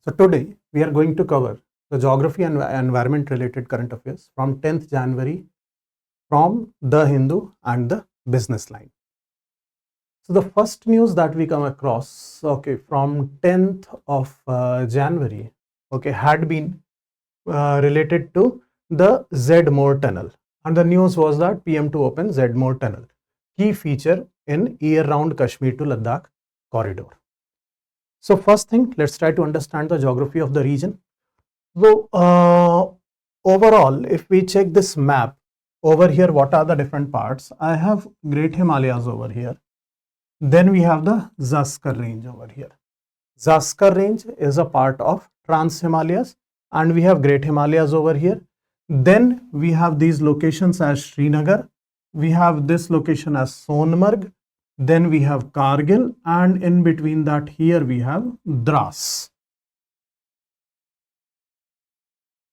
So today we are going to cover the geography and environment related current affairs from 10th January from The Hindu and the Business Line. So the first news that we come across, from 10th of January, had been related to the Z-More tunnel, and the news was that PM to open Z-More tunnel, key feature in year-round Kashmir to Ladakh corridor. So first thing, let's try to understand the geography of the region. So overall, if we check this map over here, what are the different parts? I have Great Himalayas over here. Then we have the Zaskar range over here. Zaskar range is a part of Trans Himalayas, and we have Great Himalayas over here. Then we have these locations as Srinagar. We have this location as Sonmarg. Then we have Kargil, and in between that here we have Dras.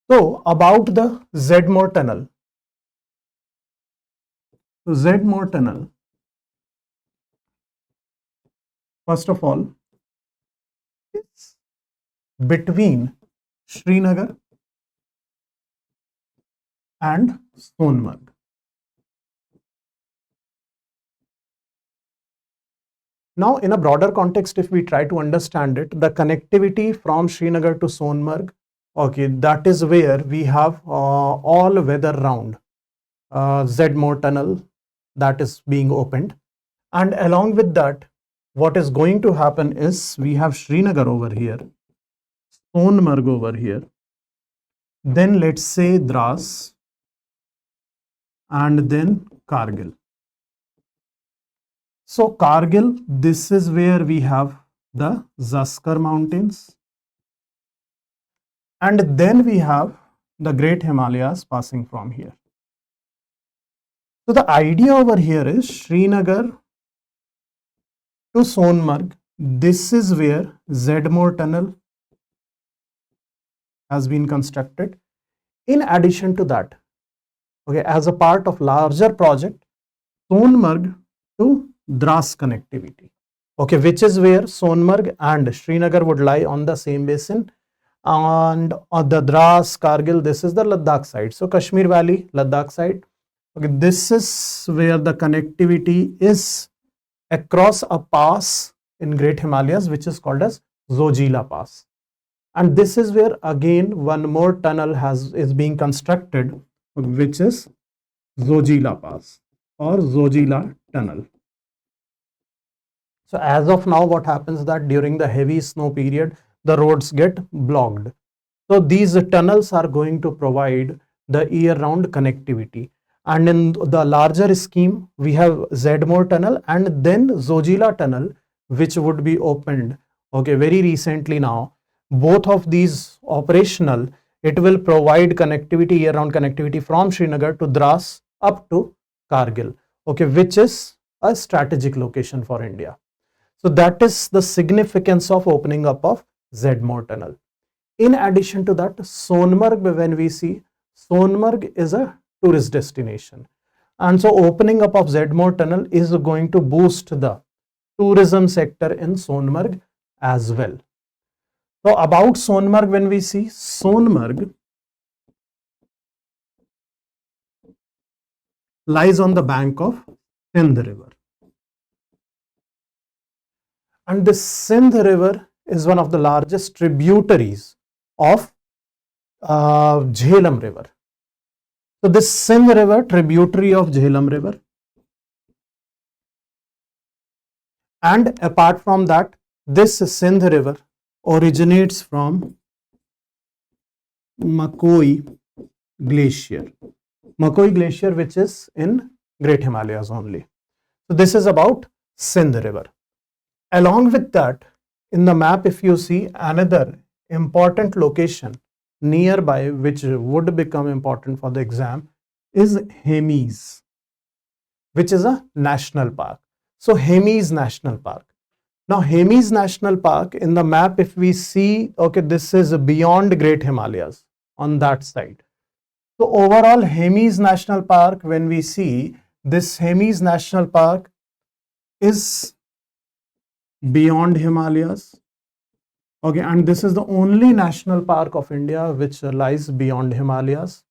So about the Z-More tunnel. So Z-More tunnel, first of all, is between Srinagar and Sonmarg. Now, in a broader context, if we try to understand it, the connectivity from Srinagar to Sonmarg, that is where we have all weather round Z-More tunnel that is being opened. And along with that, what is going to happen is we have Srinagar over here, Sonmarg over here, then let's say Dras, and then Kargil. So Kargil, this is where we have the Zaskar mountains, and then we have the Great Himalayas passing from here. So the idea over here is Srinagar to Sonmarg. This is where Z-More tunnel has been constructed. In addition to that, as a part of larger project, Sonmarg to Dras connectivity, which is where Sonmarg and Srinagar would lie on the same basin, and on the Dras, Kargil, this is the Ladakh side. So Kashmir Valley, Ladakh side. This is where the connectivity is across a pass in Great Himalayas, which is called as Zojila Pass. And this is where again one more tunnel is being constructed, which is Zojila Pass or Zojila Tunnel. So as of now, what happens that during the heavy snow period, the roads get blocked. So these tunnels are going to provide the year-round connectivity. And in the larger scheme, we have Z-More tunnel and then Zojila tunnel, which would be opened very recently now. Both of these operational, it will provide connectivity, year-round connectivity from Srinagar to Dras up to Kargil, which is a strategic location for India. So that is the significance of opening up of Z-More tunnel. In addition to that, Sonmarg, when we see, Sonmarg is a tourist destination. And so opening up of Z-More tunnel is going to boost the tourism sector in Sonmarg as well. So about Sonmarg, when we see, Sonmarg lies on the bank of Sindh River. And the Sindh River is one of the largest tributaries of Jhelum River. So this Sindh River, tributary of Jhelum River. And apart from that, this Sindh River originates from Makoi Glacier. Makoi Glacier, which is in Great Himalayas only. So this is about Sindh River. Along with that, in the map, if you see another important location nearby, which would become important for the exam, is Hemis, which is a national park. So Hemis National Park. Now Hemis National Park, in the map, if we see, this is beyond Great Himalayas on that side. So overall Hemis National Park, when we see this Hemis National Park is beyond Himalayas, Okay, and this is the only national park of India which lies beyond Himalayas.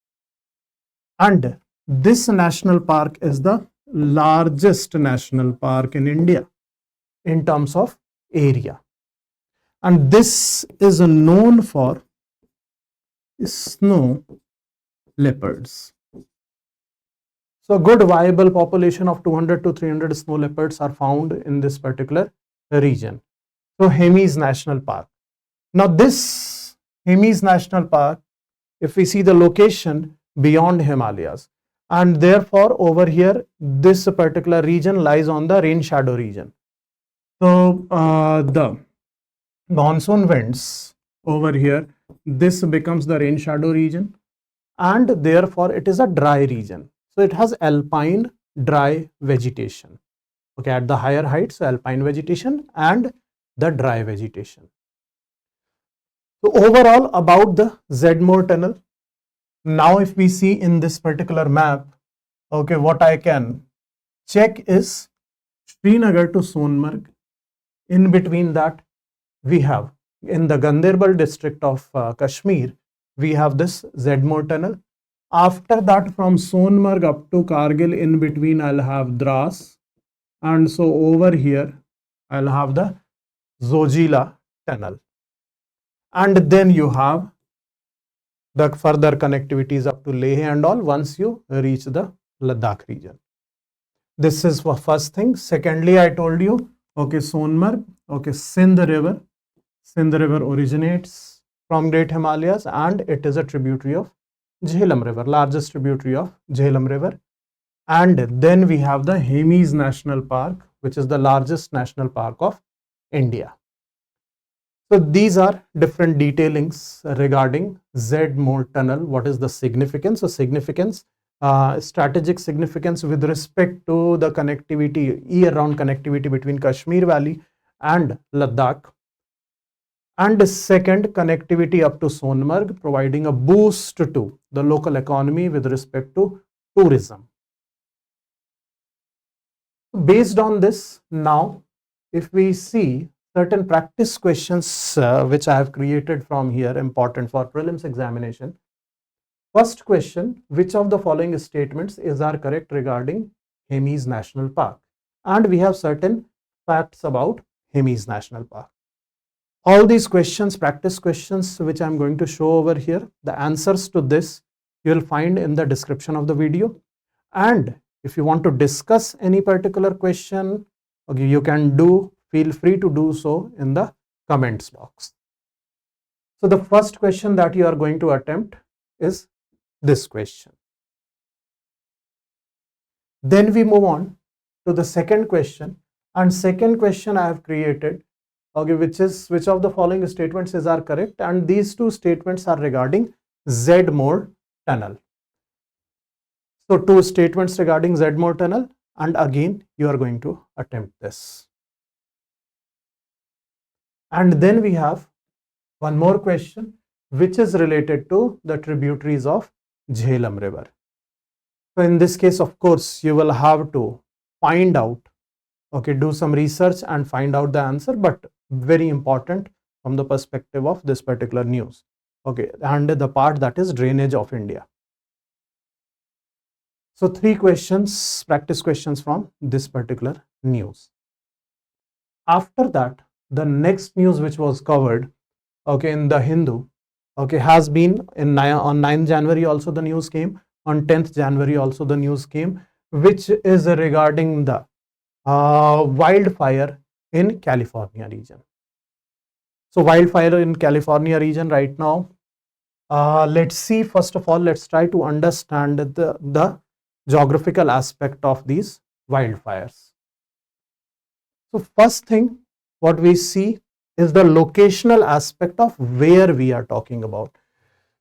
And this national park is the largest national park in India in terms of area. And this is known for snow leopards. So a good viable population of 200 to 300 snow leopards are found in this particular region. So Hemis National Park. Now this Hemis National Park, if we see the location beyond Himalayas, and therefore over here this particular region lies on the rain shadow region. So the monsoon winds over here, this becomes the rain shadow region, and therefore it is a dry region. So it has alpine dry vegetation. Okay, at the higher heights, alpine vegetation and the dry vegetation. So overall about the Zedmore tunnel. Now if we see in this particular map, okay, what I can check is Srinagar to Sonmarg. In between that, we have in the Ganderbal district of Kashmir, we have this Zedmore tunnel. After that, from Sonmarg up to Kargil, in between I'll have Dras, and so over here I'll have the Zojila tunnel, and then you have the further connectivities up to Leh and all once you reach the Ladakh region. This is for first thing. Secondly, I told you, okay, Sonmarg, okay, Sindh River originates from Great Himalayas and it is a tributary of Jhelum River, largest tributary of Jhelum River. And then we have the Hemis National Park, which is the largest national park of India. So these are different detailings regarding Zedmore tunnel. What is the significance? So significance, strategic significance with respect to the connectivity, year-round connectivity between Kashmir Valley and Ladakh. And second, connectivity up to Sonmarg, providing a boost to the local economy with respect to tourism. Based on this, now if we see certain practice questions which I have created from here, important for prelims examination. First question, which of the following statements are correct regarding Hemis National Park? And we have certain facts about Hemis National Park. All these questions, practice questions, which I am going to show over here, the answers to this you will find in the description of the video. And if you want to discuss any particular question, okay, you can feel free to do so in the comments box. So the first question that you are going to attempt is this question. Then we move on to the second question, and second question I have created, okay, which of the following statements are correct, and these two statements are regarding Zedmore tunnel. So two statements regarding Zedmore tunnel, and again you are going to attempt this. And then we have one more question which is related to the tributaries of Jhelum River. So in this case, of course, you will have to find out, okay, do some research and find out the answer, but very important from the perspective of this particular news, okay, and the part that is drainage of India. So three questions, practice questions from this particular news. After that, the next news which was covered, okay, in the Hindu, okay, has been on 9th January also the news came, on 10th January also the news came, which is regarding the wildfire in California region. So wildfire in California region right now, let's see, first of all, let's try to understand the geographical aspect of these wildfires. So first thing, what we see is the locational aspect of where we are talking about.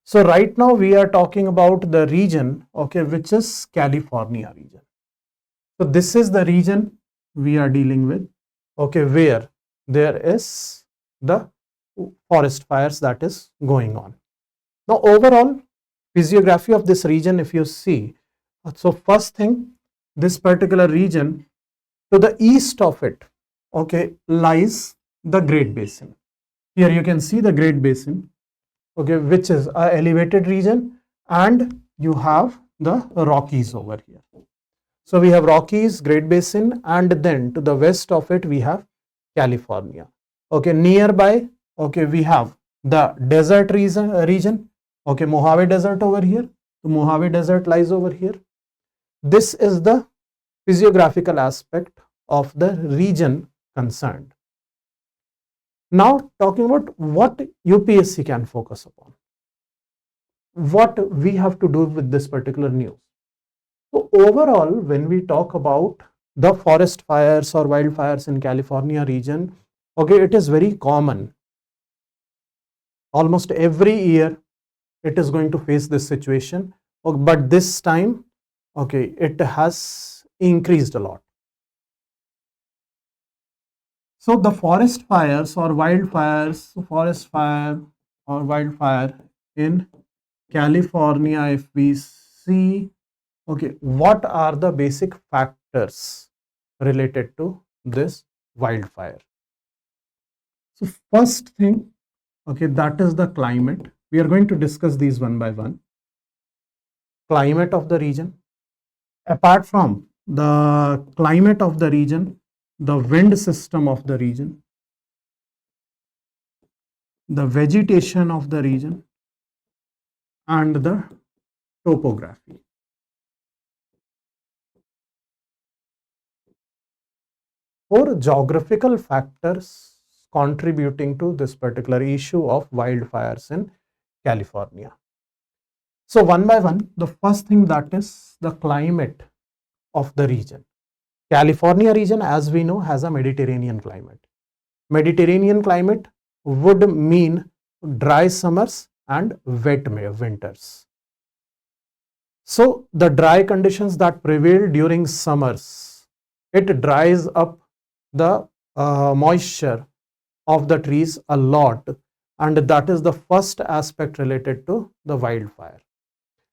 So right now we are talking about the region, okay, which is California region. So this is the region we are dealing with, okay, where there is the forest fires that is going on. Now overall physiography of this region, if you see, so first thing, this particular region, to the east of it, okay, lies the Great Basin. Here you can see the Great Basin, okay, which is a elevated region, and you have the Rockies over here. So we have Rockies, Great Basin, and then to the west of it we have California. Okay, nearby, okay, we have the desert region, okay, Mojave Desert over here. The Mojave Desert lies over here. This is the physiographical aspect of the region concerned. Now talking about what UPSC can focus upon, what we have to do with this particular news. So overall, when we talk about the forest fires or wildfires in California region, okay, it is very common. Almost every year it is going to face this situation, but this time, okay, it has increased a lot. So the forest fires or wildfires, forest fire or wildfire in California, if we see, okay, what are the basic factors related to this wildfire? So first thing, okay, that is the climate. We are going to discuss these one by one. Climate of the region. Apart from the climate of the region, the wind system of the region, the vegetation of the region, and the topography. Four geographical factors contributing to this particular issue of wildfires in California. So one by one, the first thing, that is the climate of the region. California region, as we know, has a Mediterranean climate. Mediterranean climate would mean dry summers and wet winters. So the dry conditions that prevail during summers, it dries up the moisture of the trees a lot, and that is the first aspect related to the wildfire.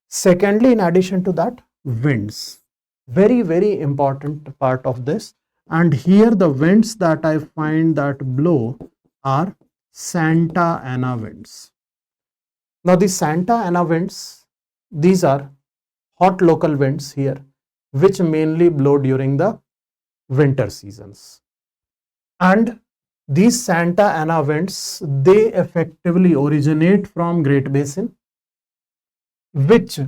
Secondly, in addition to that, winds. Very, very important part of this. And here the winds that I find that blow are Santa Ana winds. Now the Santa Ana winds, these are hot local winds here, which mainly blow during the winter seasons. And these Santa Ana winds, they effectively originate from Great Basin, which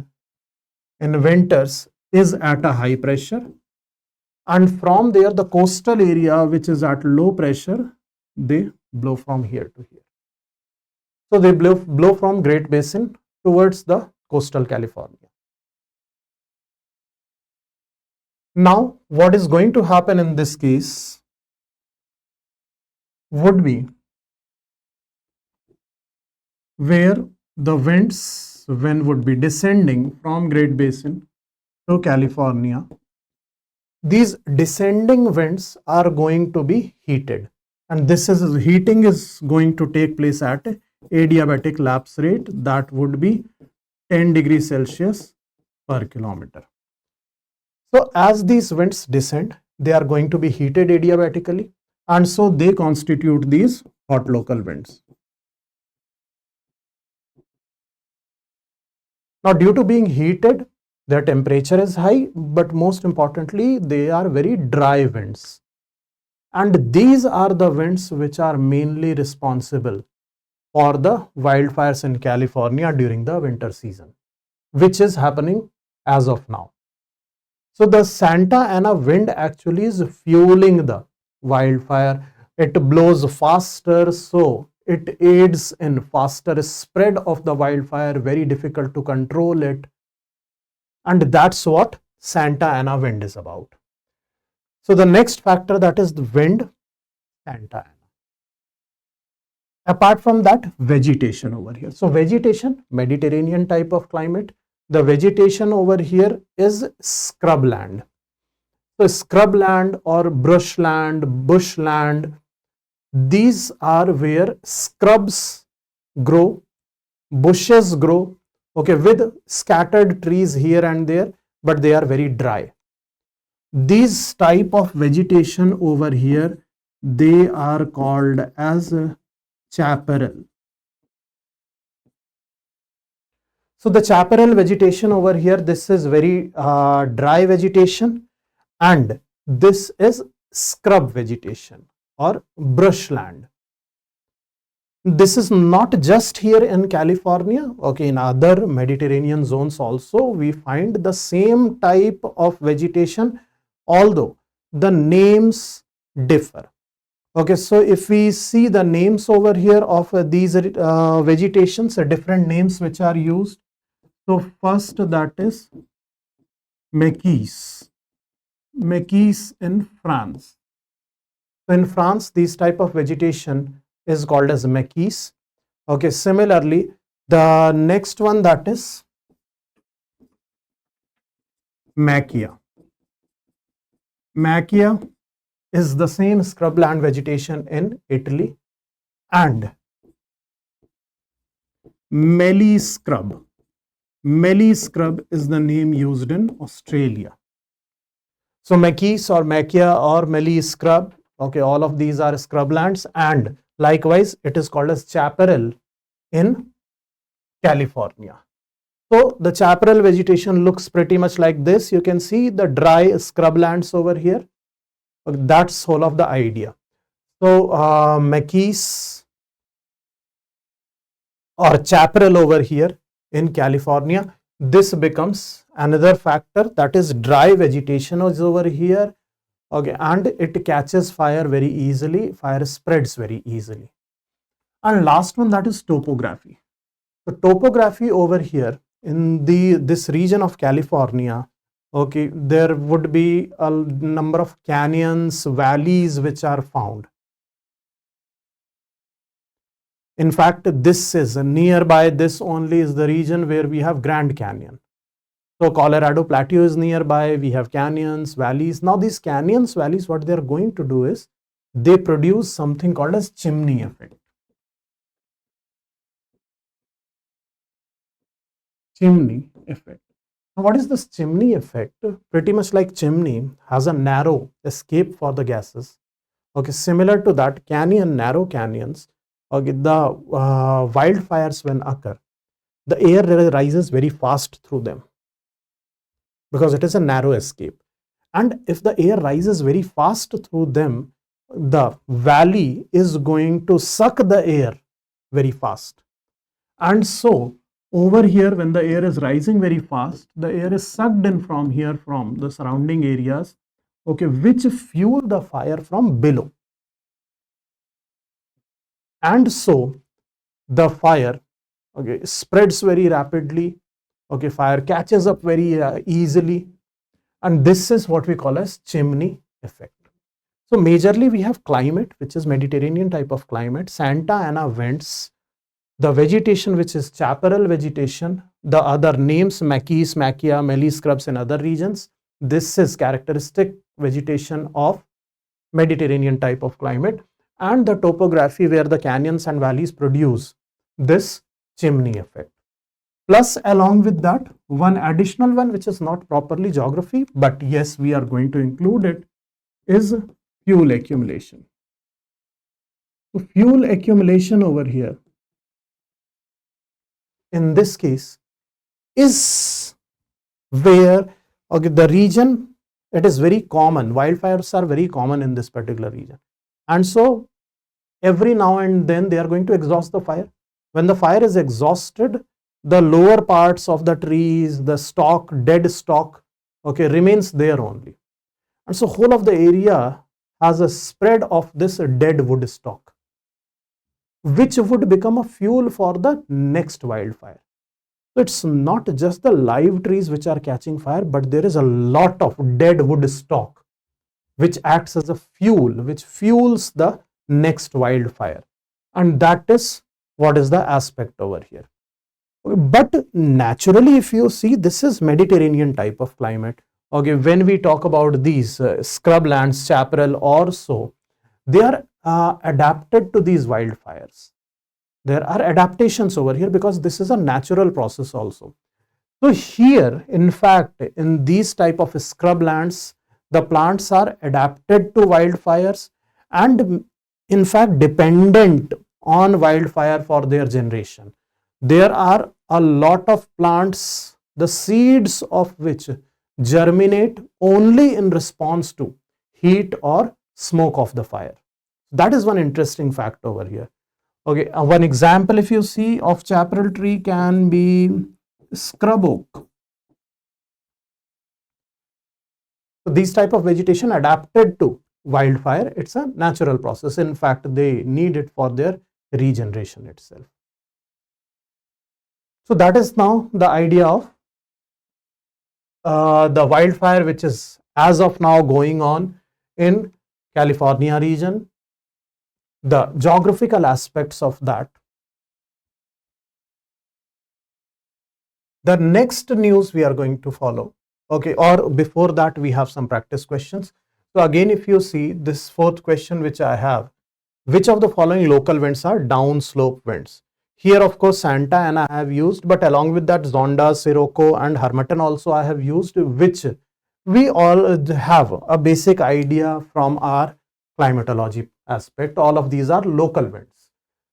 in winters is at a high pressure, and from there the coastal area, which is at low pressure, they blow from here to here. So they blow from Great Basin towards the coastal California. Now what is going to happen in this case would be where the winds, when would be descending from Great Basin to California, these descending winds are going to be heated, and this is heating is going to take place at adiabatic lapse rate, that would be 10 degrees Celsius per kilometer. So as these winds descend, they are going to be heated adiabatically, and so they constitute these hot local winds. Now due to being heated, their temperature is high, but most importantly, they are very dry winds. And these are the winds which are mainly responsible for the wildfires in California during the winter season, which is happening as of now. So the Santa Ana wind actually is fueling the wildfire. It blows faster, so it aids in faster spread of the wildfire, very difficult to control it. And that's what Santa Ana wind is about. So the next factor, that is the wind, Santa Ana. Apart from that, vegetation over here. So vegetation, Mediterranean type of climate. The vegetation over here is scrubland. So scrubland or brushland, bushland, these are where scrubs grow, bushes grow, okay, with scattered trees here and there, but they are very dry. These type of vegetation over here, they are called as chaparral. So the chaparral vegetation over here, this is very dry vegetation, and this is scrub vegetation or brushland. This is not just here in California, okay, in other Mediterranean zones also we find the same type of vegetation, although the names differ. Okay, so if we see the names over here of these vegetations, different names which are used. So first, that is maquis in France. So in France, this type of vegetation is called as maquis. Okay, similarly, the next one, that is macchia. Macchia is the same scrubland vegetation in Italy, and mealy scrub. Mealy scrub is the name used in Australia. So maquis or macchia or mealy scrub, okay, all of these are scrublands, and likewise it is called as chaparral in California. So the chaparral vegetation looks pretty much like this. You can see the dry scrublands over here. That's whole of the idea. So maquis or chaparral over here in California, this becomes another factor, that is dry vegetation is over here, okay, and it catches fire very easily, fire spreads very easily. And last one, that is topography. So topography over here in this region of California, okay, there would be a number of canyons, valleys which are found. In fact, this is nearby, this only is the region where we have Grand Canyon. So Colorado Plateau is nearby, we have canyons, valleys. Now these canyons, valleys, what they are going to do is they produce something called as chimney effect. Chimney effect. Now what is this chimney effect? Pretty much like chimney has a narrow escape for the gases. Okay, similar to that, narrow canyons, okay, the wildfires when occur, the air rises very fast through them because it is a narrow escape. And if the air rises very fast through them, the valley is going to suck the air very fast. And so over here, when the air is rising very fast, the air is sucked in from here, from the surrounding areas, okay, which fuel the fire from below. And so the fire, okay, spreads very rapidly, okay, fire catches up very easily, and this is what we call as chimney effect. So majorly we have climate, which is Mediterranean type of climate, Santa Ana vents, the vegetation which is chaparral vegetation, the other names maquis, macchia, mealy scrubs in other regions. This is characteristic vegetation of Mediterranean type of climate, and the topography where the canyons and valleys produce this chimney effect. Plus, along with that, one additional one which is not properly geography, but yes, we are going to include it, is fuel accumulation. So fuel accumulation over here, in this case, is where, okay, the region, it is very common, wildfires are very common in this particular region, and so every now and then they are going to exhaust the fire. When the fire is exhausted, the lower parts of the trees, the stalk, dead stalk, okay, remains there only, and so whole of the area has a spread of this dead wood stalk, which would become a fuel for the next wildfire. So it's not just the live trees which are catching fire, but there is a lot of dead wood stalk which acts as a fuel, which fuels the next wildfire, and that is what is the aspect over here. But naturally, if you see, this is Mediterranean type of climate. Okay, when we talk about these scrublands, chaparral or so, they are adapted to these wildfires. There are adaptations over here because this is a natural process also. So here, in fact, in these type of scrublands, the plants are adapted to wildfires and in fact dependent on wildfire for their generation. There are a lot of plants, the seeds of which germinate only in response to heat or smoke of the fire. That is one interesting fact over here. Okay, one example if you see of chaparral tree can be scrub oak. So these type of vegetation adapted to wildfire, it's a natural process. In fact, they need it for their regeneration itself. So that is now the idea of the wildfire which is as of now going on in California region, the geographical aspects of that. The next news we are going to follow, okay, or before that we have some practice questions. So again, if you see this fourth question which I have, which of the following local winds are downslope winds? Here of course Santa Ana I have used, but along with that Zonda, Sirocco and Harmattan also I have used, which we all have a basic idea from our climatology aspect. All of these are local winds.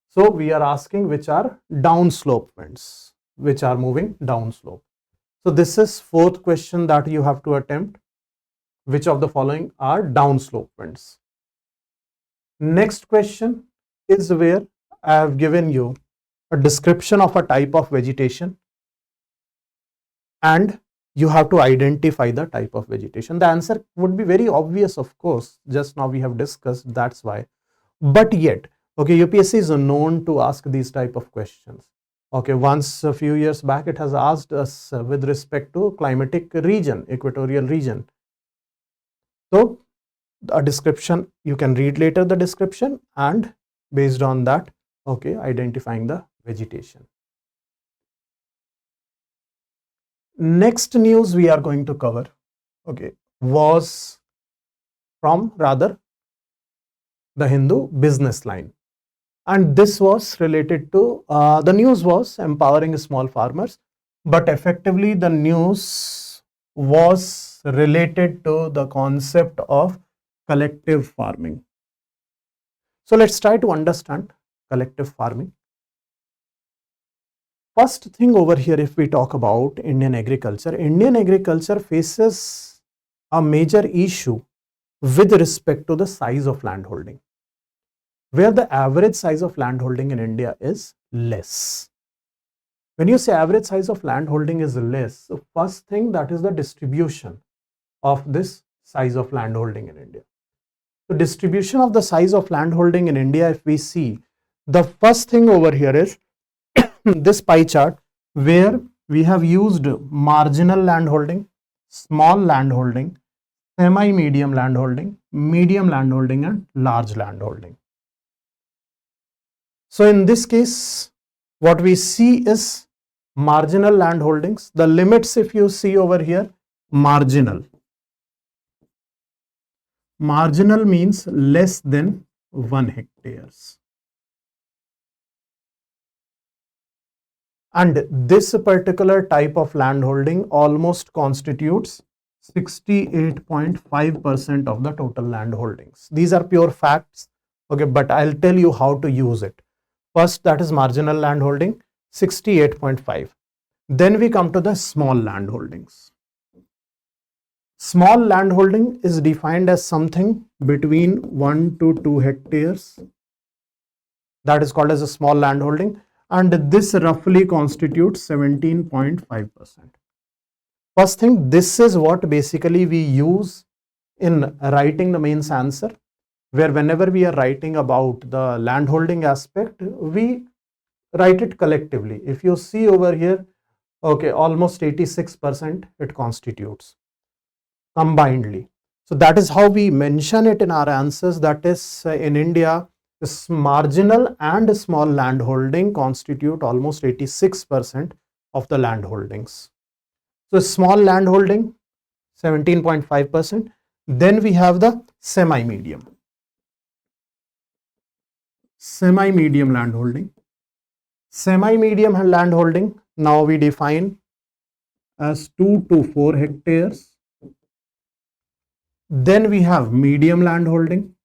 So we are asking which are downslope winds, which are moving downslope. So this is fourth question that you have to attempt. Which of the following are downslope winds? Next question is where I have given you a description of a type of vegetation and you have to identify the type of vegetation. The answer would be very obvious, of course, just now we have discussed, that's why. But yet, okay, UPSC is known to ask these type of questions. Okay, once a few years back it has asked us with respect to climatic region, equatorial region. So a description, you can read later the description and based on that, okay, identifying the vegetation. Next news we are going to cover, okay, was from rather the Hindu business line. And this was related to, the news was empowering small farmers, but effectively the news was related to the concept of collective farming. So let's try to understand collective farming. First thing over here, if we talk about Indian agriculture faces a major issue with respect to the size of land holding, where the average size of land holding in India is less. When you say average size of land holding is less, the first thing that is the distribution of this size of land holding in India. So distribution of the size of land holding in India, if we see, the first thing over here is this pie chart where we have used marginal land holding, small land holding, semi-medium land holding, medium land holding and large land holding. So in this case, what we see is marginal land holdings. The limits, if you see over here, marginal. Marginal means less than 1 hectares. And this particular type of land holding almost constitutes 68.5% of the total land holdings. These are pure facts, okay, but I'll tell you how to use it. First, that is marginal land holding, 68.5. Then we come to the small land holdings. Small land holding is defined as something between 1 to 2 hectares. That is called as a small land holding, and this roughly constitutes 17.5%. First thing, this is what basically we use in writing the mains answer, where whenever we are writing about the land holding aspect, we write it collectively. If you see over here, okay, almost 86% it constitutes combinedly. So that is how we mention it in our answers. That is in India, this marginal and small land holding constitute almost 86% of the land holdings. So small land holding 17.5%. Then we have the semi-medium. Semi-medium land holding. Semi-medium land holding now we define as 2 to 4 hectares. Then we have medium land holding.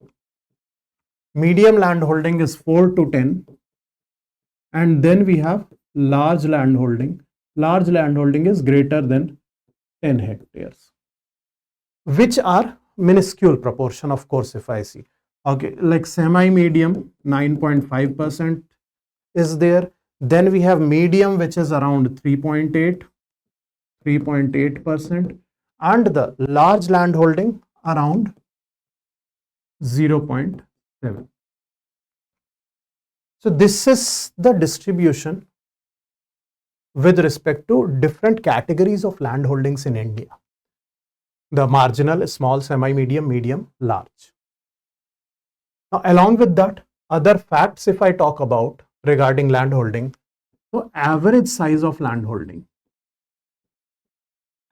medium land holding is 4 to 10, and then we have large land holding. Large land holding is greater than 10 hectares, which are minuscule proportion, of course, if I see. Okay, like semi-medium, 9.5% is there. Then we have medium, which is around 3.8%, and the large land holding around 0.7. So this is the distribution with respect to different categories of land holdings in India. The marginal, small, semi-medium, medium, large. Now, along with that, other facts if I talk about regarding land holding, so average size of land holding.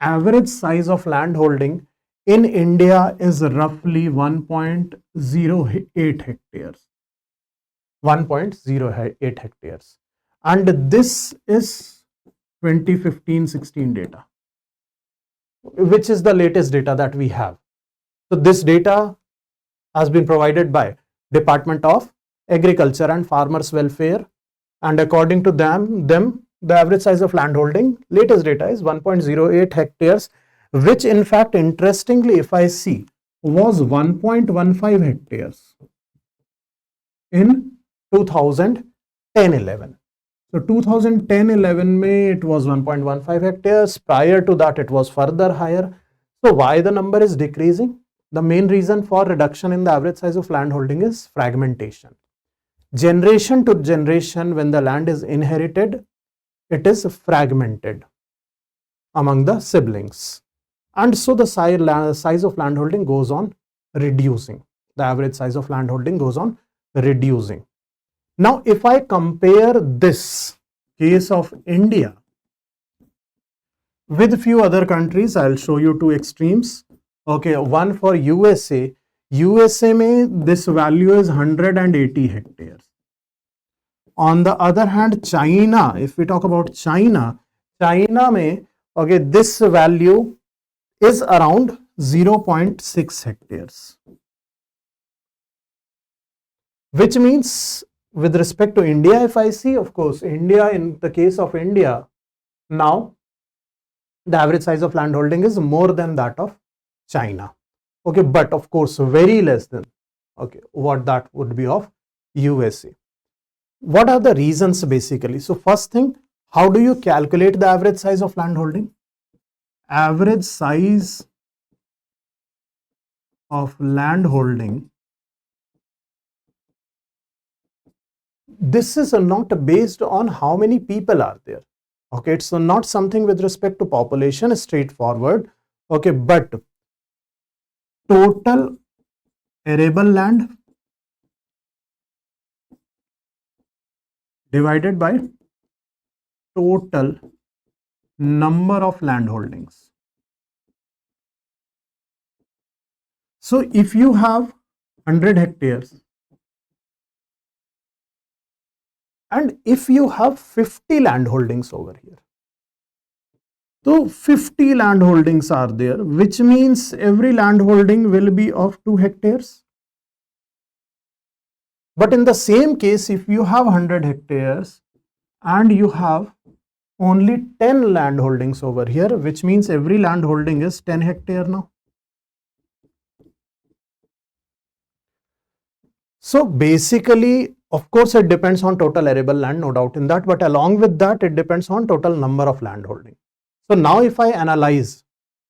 Average size of land holding in India is roughly 1.08 hectares. 1.08 hectares. And this is 2015-16 data, which is the latest data that we have. So this data has been provided by Department of Agriculture and Farmers Welfare, and according to them the average size of land holding, latest data is 1.08 hectares, which in fact, interestingly, if I see, was 1.15 hectares in 2010-11. So 2010-11 it was 1.15 hectares. Prior to that, it was further higher. So why the number is decreasing? The main reason for reduction in the average size of land holding is fragmentation. Generation to generation, when the land is inherited, it is fragmented among the siblings. And so the size of land holding goes on reducing. The average size of land holding goes on reducing. Now, if I compare this case of India with few other countries, I'll show you two extremes. Okay, one for USA. USA mein this value is 180 hectares. On the other hand, China, if we talk about China mein, okay, this value is around 0.6 hectares. Which means, with respect to India, if I see, of course, India, in the case of India, now the average size of land holding is more than that of China. Okay, but of course, very less than, okay, what that would be of USA. What are the reasons basically? So first thing, how do you calculate the average size of land holding? Average size of land holding, this is not based on how many people are there. Okay, it's not something with respect to population, straightforward. Okay, but total arable land divided by total number of land holdings. So if you have 100 hectares and if you have 50 land holdings over here, so 50 land holdings are there, which means every land holding will be of 2 hectares. But in the same case, if you have 100 hectares and you have only 10 land holdings over here, which means every land holding is 10 hectare now. So basically, of course, it depends on total arable land, no doubt in that, but along with that, it depends on total number of land holding. So now if I analyze,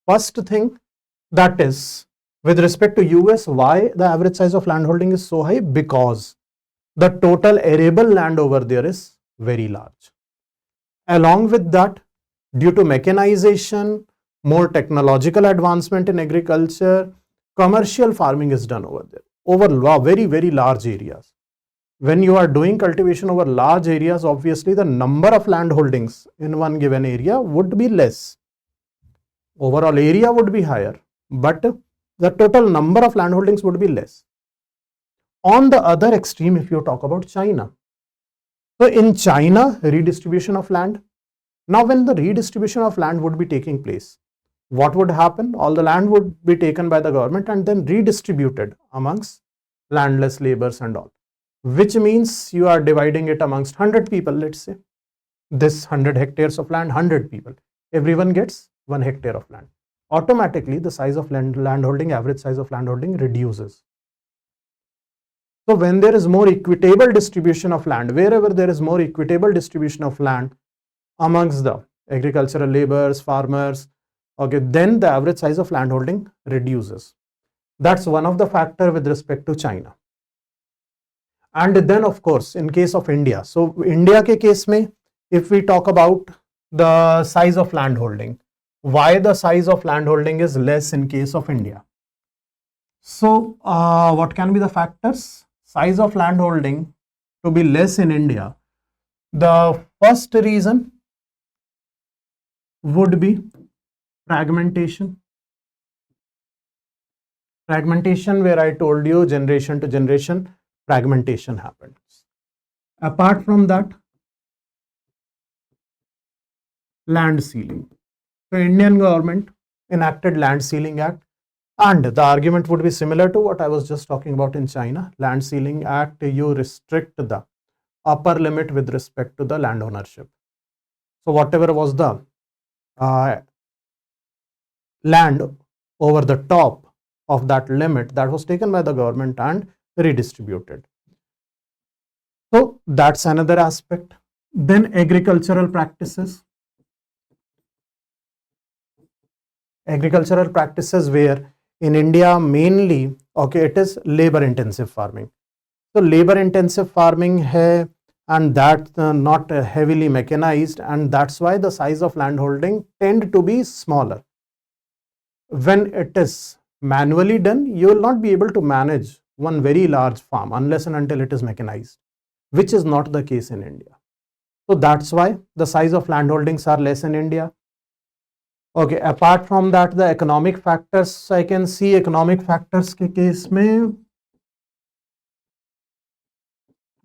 first thing, that is with respect to US, why the average size of land holding is so high? Because the total arable land over there is very large. Along with that, due to mechanization, more technological advancement in agriculture, commercial farming is done over there, over very, very large areas. When you are doing cultivation over large areas, obviously the number of land holdings in one given area would be less. Overall area would be higher, but the total number of land holdings would be less. On the other extreme, if you talk about China, so in China, redistribution of land. Now, when the redistribution of land would be taking place, what would happen? All the land would be taken by the government and then redistributed amongst landless laborers and all, which means you are dividing it amongst 100 people. Let's say this 100 hectares of land, 100 people, everyone gets 1 hectare of land. Automatically the size of landholding, average size of landholding reduces. So when there is more equitable distribution of land, wherever there is more equitable distribution of land amongst the agricultural laborers, farmers, okay, then the average size of landholding reduces. That's one of the factor with respect to China. And then of course in case of India, so India ke case mein, if we talk about the size of landholding, why the size of landholding is less in case of India? So what can be the factors? Size of landholding to be less in India. The first reason would be fragmentation. Fragmentation, where I told you generation to generation fragmentation happens. Apart from that, land ceiling. So Indian government enacted Land Ceiling Act, and the argument would be similar to what I was just talking about in China. Land Ceiling Act, you restrict the upper limit with respect to the land ownership. So whatever was the land over the top of that limit, that was taken by the government and redistributed. So that's another aspect. Then agricultural practices. Agricultural practices where in India mainly, okay, it is labor intensive farming. So labor intensive farming hai, and that not heavily mechanized, and that's why the size of landholding tend to be smaller. When it is manually done, you will not be able to manage one very large farm unless and until it is mechanized, which is not the case in India. So that's why the size of landholdings are less in India. Okay, apart from that, the economic factors, I can see economic factors ke case mein,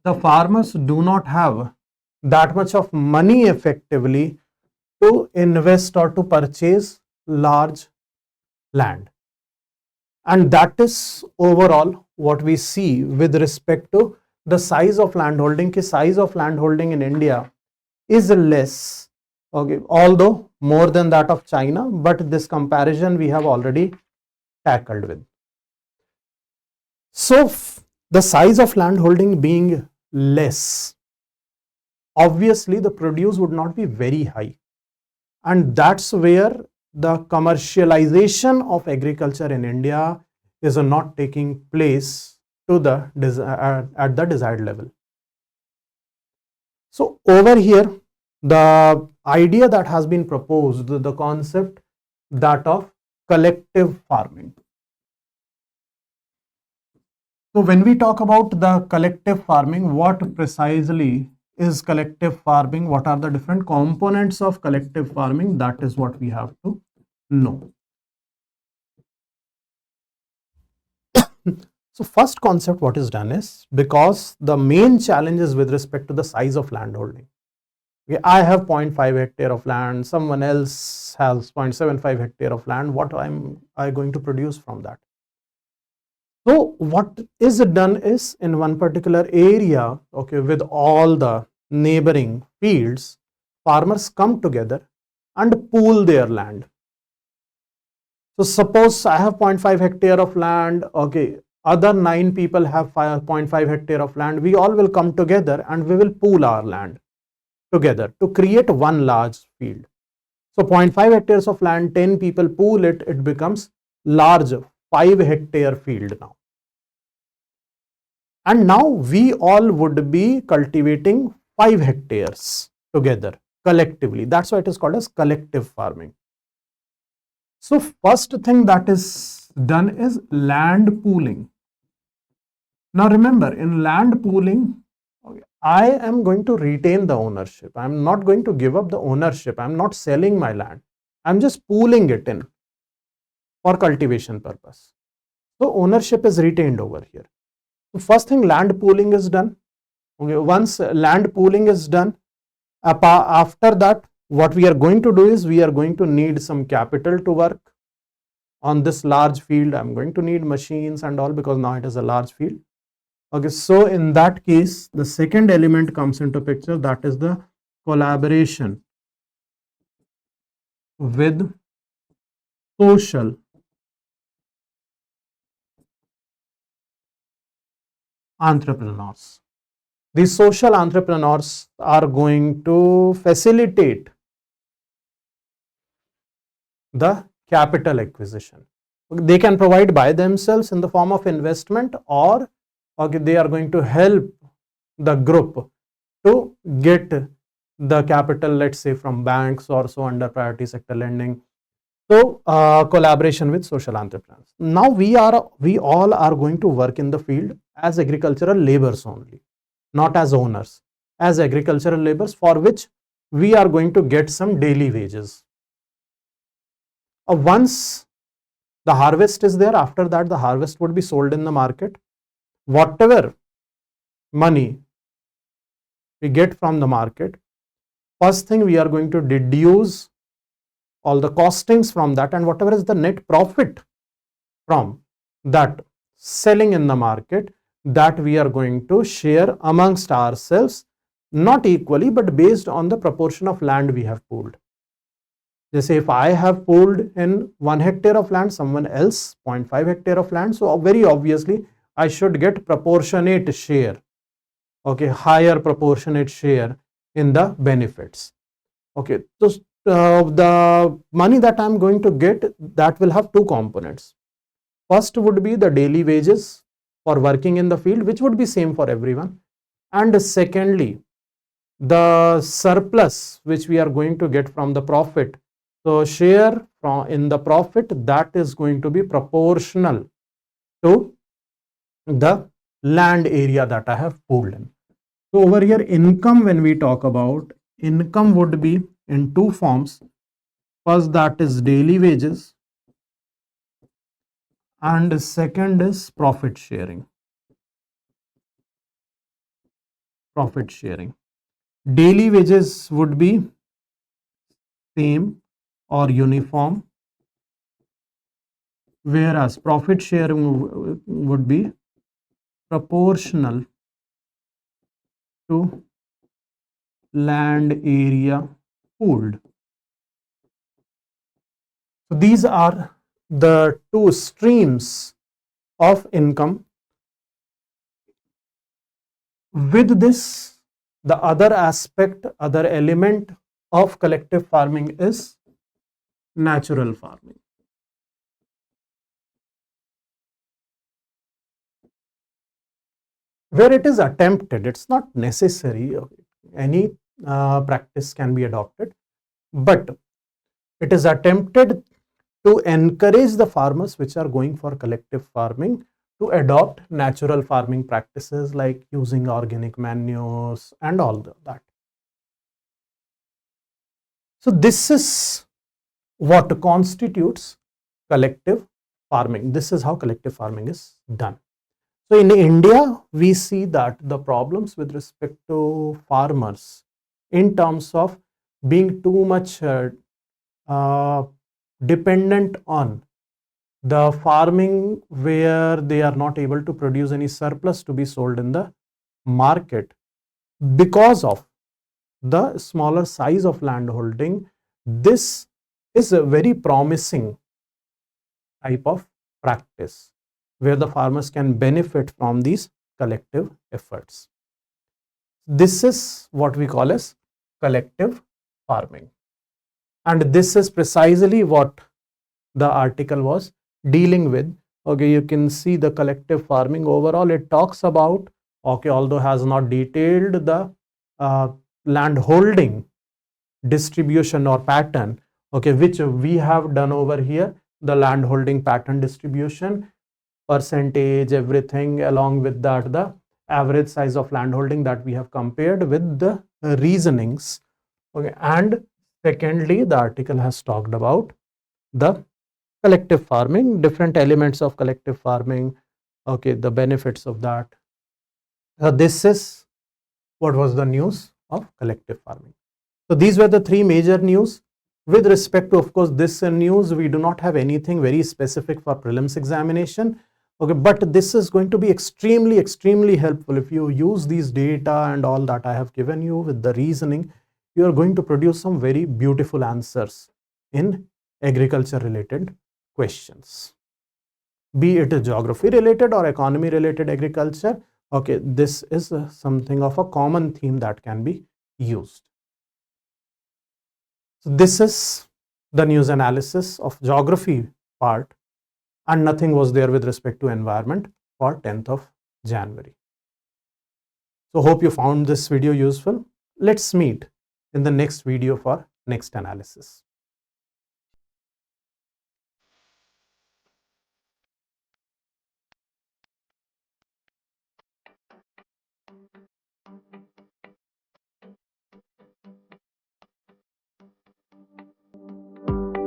the farmers do not have that much of money effectively to invest or to purchase large land. And that is overall what we see with respect to the size of landholding. Ki size of landholding in India is less, okay, although more than that of China, but this comparison we have already tackled with. So the size of landholding being less, obviously the produce would not be very high, and that's where the commercialization of agriculture in India is not taking place to the at the desired level. So over here, the idea that has been proposed, the concept that of collective farming. So when we talk about the collective farming, what precisely is collective farming? What are the different components of collective farming? That is what we have to know. So first concept what is done is, because the main challenge is with respect to the size of landholding. Okay, I have 0.5 hectare of land, someone else has 0.75 hectare of land. What am I going to produce from that? So what is done is, in one particular area, okay, with all the neighboring fields, farmers come together and pool their land. So suppose I have 0.5 hectare of land, okay, other 9 people have 0.5 hectare of land. We all will come together and we will pool our land together to create one large field. So 0.5 hectares of land, 10 people pool it, it becomes large 5 hectare field now. And now we all would be cultivating 5 hectares together collectively. That's why it is called as collective farming. So first thing that is done is land pooling. Now remember, in land pooling, I am going to retain the ownership. I am not going to give up the ownership. I am not selling my land. I am just pooling it in for cultivation purpose. So ownership is retained over here. So first thing, land pooling is done. Okay, once land pooling is done, after that, what we are going to do is we are going to need some capital to work on this large field. I'm going to need machines and all, because now it is a large field. Okay, so in that case, the second element comes into picture, that is the collaboration with social entrepreneurs. These social entrepreneurs are going to facilitate the capital acquisition. They can provide by themselves in the form of investment, or okay, they are going to help the group to get the capital, let's say from banks or so under priority sector lending. So collaboration with social entrepreneurs. Now we all are going to work in the field as agricultural laborers only, not as owners, as agricultural laborers, for which we are going to get some daily wages. Once the harvest is there, after that the harvest would be sold in the market. Whatever money we get from the market, first thing we are going to deduce all the costings from that, and whatever is the net profit from that selling in the market, that we are going to share amongst ourselves, not equally but based on the proportion of land we have pooled. Just say if I have pooled in 1 hectare of land, someone else 0.5 hectare of land, so very obviously I should get proportionate share, okay, higher proportionate share in the benefits. Okay, so the money that I'm going to get, that will have two components. First would be the daily wages for working in the field, which would be same for everyone. And secondly, the surplus which we are going to get from the profit. So share from in the profit, that is going to be proportional to the land area that I have pooled in. So over here, income, when we talk about, income would be in two forms. First, that is daily wages, and second is profit sharing. Profit sharing. Daily wages would be same or uniform, whereas profit sharing would be proportional to land area pooled. So these are the two streams of income. With this, the other aspect, other element of collective farming is natural farming. Where it is attempted, it's not necessary, any practice can be adopted, but it is attempted to encourage the farmers which are going for collective farming to adopt natural farming practices like using organic manures and all that. So this is what constitutes collective farming. This is how collective farming is done. So in India, we see that the problems with respect to farmers in terms of being too much dependent on the farming where they are not able to produce any surplus to be sold in the market because of the smaller size of land holding. This is a very promising type of practice where the farmers can benefit from these collective efforts. This is what we call as collective farming. And this is precisely what the article was dealing with. Okay, you can see the collective farming overall. It talks about, okay, although has not detailed the land holding distribution or pattern, okay, which we have done over here, the land holding pattern distribution, percentage, everything, along with that the average size of land holding that we have compared with the reasonings. Okay, and secondly, the article has talked about the collective farming, different elements of collective farming, okay, the benefits of that. This is what was the news of collective farming. So these were the three major news. With respect to, of course, this news, we do not have anything very specific for prelims examination. Okay, but this is going to be extremely helpful if you use these data and all that I have given you with the reasoning. You are going to produce some very beautiful answers in agriculture related questions, be it geography related or economy related agriculture. Okay, this is something of a common theme that can be used. So this is the news analysis of geography part, and nothing was there with respect to environment for 10th of January. So hope you found this video useful. Let's meet in the next video for next analysis.